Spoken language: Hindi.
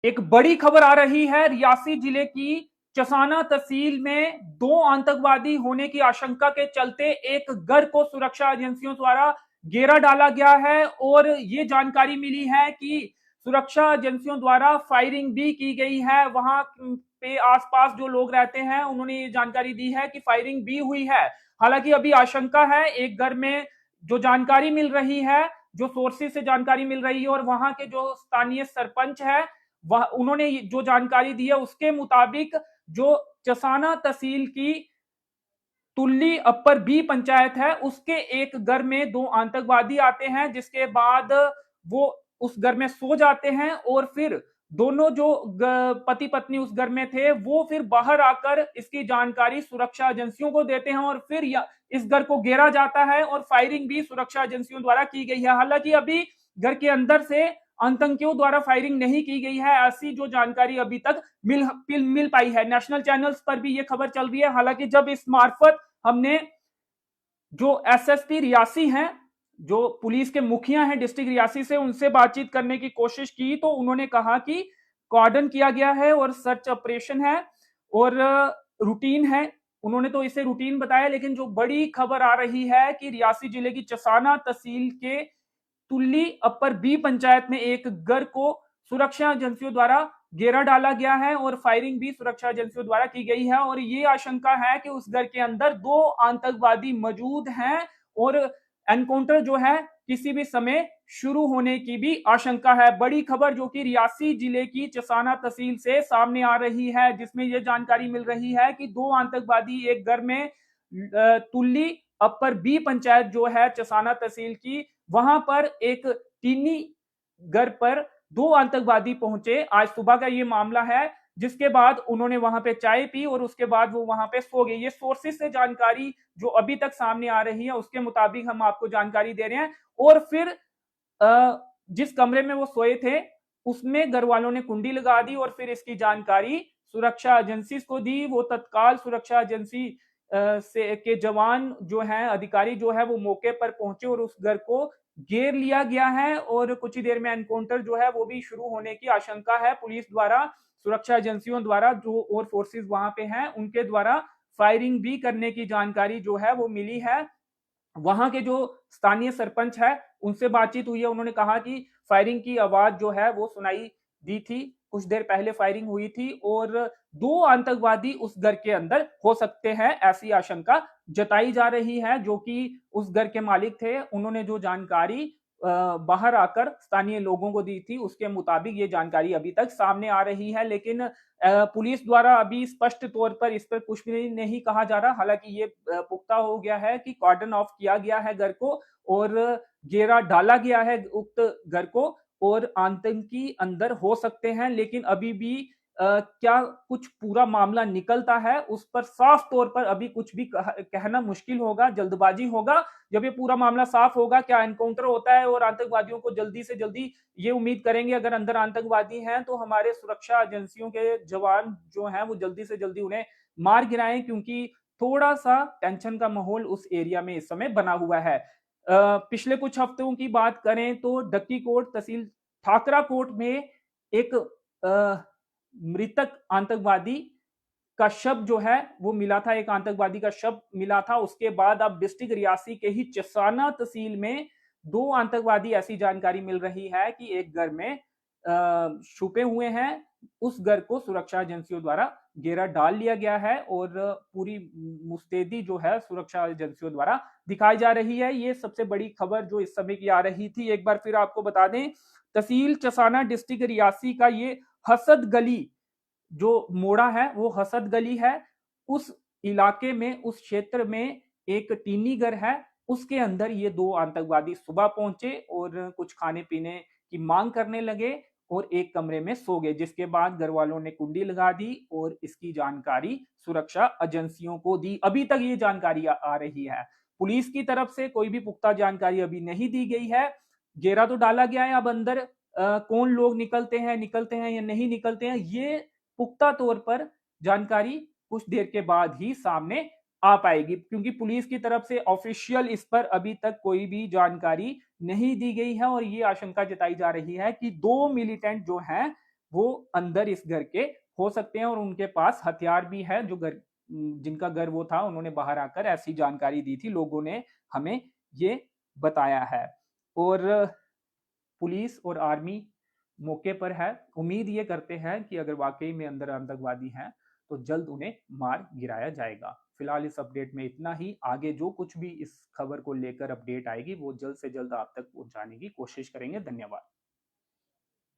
एक बड़ी खबर आ रही है। रियासी जिले की चसाना तहसील में दो आतंकवादी होने की आशंका के चलते एक घर को सुरक्षा एजेंसियों द्वारा घेरा डाला गया है और ये जानकारी मिली है कि सुरक्षा एजेंसियों द्वारा फायरिंग भी की गई है। वहां पे आसपास जो लोग रहते हैं उन्होंने ये जानकारी दी है कि फायरिंग भी हुई है। हालांकि अभी आशंका है एक घर में, जो जानकारी मिल रही है, जो सोर्सेज से जानकारी मिल रही है और वहां के जो स्थानीय सरपंच है वह उन्होंने जो जानकारी दी है उसके मुताबिक जो चसाना तहसील की तुल्ली अपर बी पंचायत है उसके एक घर में दो आतंकवादी आते हैं, जिसके बाद वो उस घर में सो जाते हैं और फिर दोनों जो पति पत्नी उस घर में थे वो फिर बाहर आकर इसकी जानकारी सुरक्षा एजेंसियों को देते हैं और फिर इस घर को घेरा जाता है और फायरिंग भी सुरक्षा एजेंसियों द्वारा की गई है। हालांकि अभी घर के अंदर से आतंकियों द्वारा फायरिंग नहीं की गई है, ऐसी जो जानकारी अभी तक मिल पाई है। नेशनल चैनल्स पर भी ये खबर चल रही है। हालांकि जब इस मार्फत हमने जो एसएसपी रियासी हैं, जो पुलिस के मुखिया हैं डिस्ट्रिक्ट रियासी से, उनसे बातचीत करने की कोशिश की तो उन्होंने कहा कि कॉर्डन किया गया है और सर्च ऑपरेशन है और रूटीन है। उन्होंने तो इसे रूटीन बताया, लेकिन जो बड़ी खबर आ रही है कि रियासी जिले की चसाना तहसील के तुल्ली अपर बी पंचायत में एक घर को सुरक्षा एजेंसियों द्वारा घेरा डाला गया है और फायरिंग भी सुरक्षा एजेंसियों द्वारा की गई है और ये आशंका है कि उस घर के अंदर दो आतंकवादी मौजूद हैं और एनकाउंटर जो है किसी भी समय शुरू होने की भी आशंका है। बड़ी खबर जो कि रियासी जिले की चसाना तहसील से सामने आ रही है, जिसमें यह जानकारी मिल रही है कि दो आतंकवादी एक घर में तुल्ली अपर बी पंचायत जो है चसाना तहसील की, वहां पर एक टीनी घर पर दो आतंकवादी पहुंचे। आज सुबह का ये मामला है, जिसके बाद उन्होंने वहां पे चाय पी और उसके बाद वो वहां पे सो गए। ये सोर्सेस से जानकारी जो अभी तक सामने आ रही है उसके मुताबिक हम आपको जानकारी दे रहे हैं। और फिर जिस कमरे में वो सोए थे उसमें घर वालों ने कुंडी लगा दी और फिर इसकी जानकारी सुरक्षा एजेंसी को दी। वो तत्काल सुरक्षा एजेंसी से के जवान जो हैं, अधिकारी जो है वो मौके पर पहुंचे और उस घर को घेर लिया गया है और कुछ ही देर में एनकाउंटर जो है वो भी शुरू होने की आशंका है। पुलिस द्वारा, सुरक्षा एजेंसियों द्वारा, जो और फोर्सेस वहां पे हैं उनके द्वारा फायरिंग भी करने की जानकारी जो है वो मिली है। वहां के जो स्थानीय सरपंच है उनसे बातचीत हुई है, उन्होंने कहा कि फायरिंग की आवाज जो है वो सुनाई दी थी, कुछ देर पहले फायरिंग हुई थी और दो आतंकवादी उस घर के अंदर हो सकते हैं, ऐसी आशंका जताई जा रही है। जो कि उस घर के मालिक थे, उन्होंने जो जानकारी बाहर आकर स्थानीय लोगों को दी थी उसके मुताबिक ये जानकारी अभी तक सामने आ रही है। लेकिन पुलिस द्वारा अभी स्पष्ट तौर पर इस पर कुछ भी नहीं कहा जा रहा। हालांकि ये पुख्ता हो गया है कि कॉर्डन ऑफ किया गया है घर को और घेरा डाला गया है उक्त घर को और आतंकी अंदर हो सकते हैं। लेकिन अभी भी क्या कुछ पूरा मामला निकलता है उस पर साफ तौर पर अभी कुछ भी कहना मुश्किल होगा, जल्दबाजी होगा। जब ये पूरा मामला साफ होगा, क्या एनकाउंटर होता है और आतंकवादियों को जल्दी से जल्दी, ये उम्मीद करेंगे अगर अंदर आतंकवादी हैं तो हमारे सुरक्षा एजेंसियों के जवान जो हैं वो जल्दी से जल्दी उन्हें मार गिराएं, क्योंकि थोड़ा सा टेंशन का माहौल उस एरिया में इस समय बना हुआ है। पिछले कुछ हफ्तों की बात करें तो डक्की कोट तहसील ठाकरा कोट में एक मृतक आतंकवादी का शव जो है वो मिला था, एक आतंकवादी का शव मिला था। उसके बाद अब डिस्ट्रिक्ट रियासी के ही चसाना तहसील में दो आतंकवादी, ऐसी जानकारी मिल रही है कि एक घर में छुपे हुए हैं। उस घर को सुरक्षा एजेंसियों द्वारा घेरा डाल लिया गया है और पूरी मुस्तैदी जो है सुरक्षा एजेंसियों द्वारा दिखाई जा रही है। ये सबसे बड़ी खबर जो इस समय की आ रही थी। एक बार फिर आपको बता दें, तहसील चसाना डिस्ट्रिक्ट रियासी का ये हसद गली जो मोड़ा है वो हसद गली है। उस इलाके में, उस क्षेत्र में एक टीनी घर है, उसके अंदर ये दो आतंकवादी सुबह पहुंचे और कुछ खाने पीने की मांग करने लगे और एक कमरे में सो गए, जिसके बाद घर वालों ने कुंडी लगा दी और इसकी जानकारी सुरक्षा एजेंसियों को दी। अभी तक ये जानकारी आ रही है, पुलिस की तरफ से कोई भी पुख्ता जानकारी अभी नहीं दी गई है। घेरा तो डाला गया है, अब अंदर कौन लोग निकलते हैं या नहीं निकलते हैं, ये पुख्ता तौर पर जानकारी कुछ देर के बाद ही सामने आ पाएगी, क्योंकि पुलिस की तरफ से ऑफिशियल इस पर अभी तक कोई भी जानकारी नहीं दी गई है। और ये आशंका जताई जा रही है कि दो मिलिटेंट जो हैं वो अंदर इस घर के हो सकते हैं और उनके पास हथियार भी है। जो घर जिनका घर वो था उन्होंने बाहर आकर ऐसी जानकारी दी थी, लोगों ने हमें ये बताया है। और पुलिस और आर्मी मौके पर है। उम्मीद ये करते हैं कि अगर वाकई में अंदर आतंकवादी हैं तो जल्द उन्हें मार गिराया जाएगा। फिलहाल इस अपडेट में इतना ही। आगे जो कुछ भी इस खबर को लेकर अपडेट आएगी वो जल्द से जल्द आप तक पहुंचाने की कोशिश करेंगे। धन्यवाद।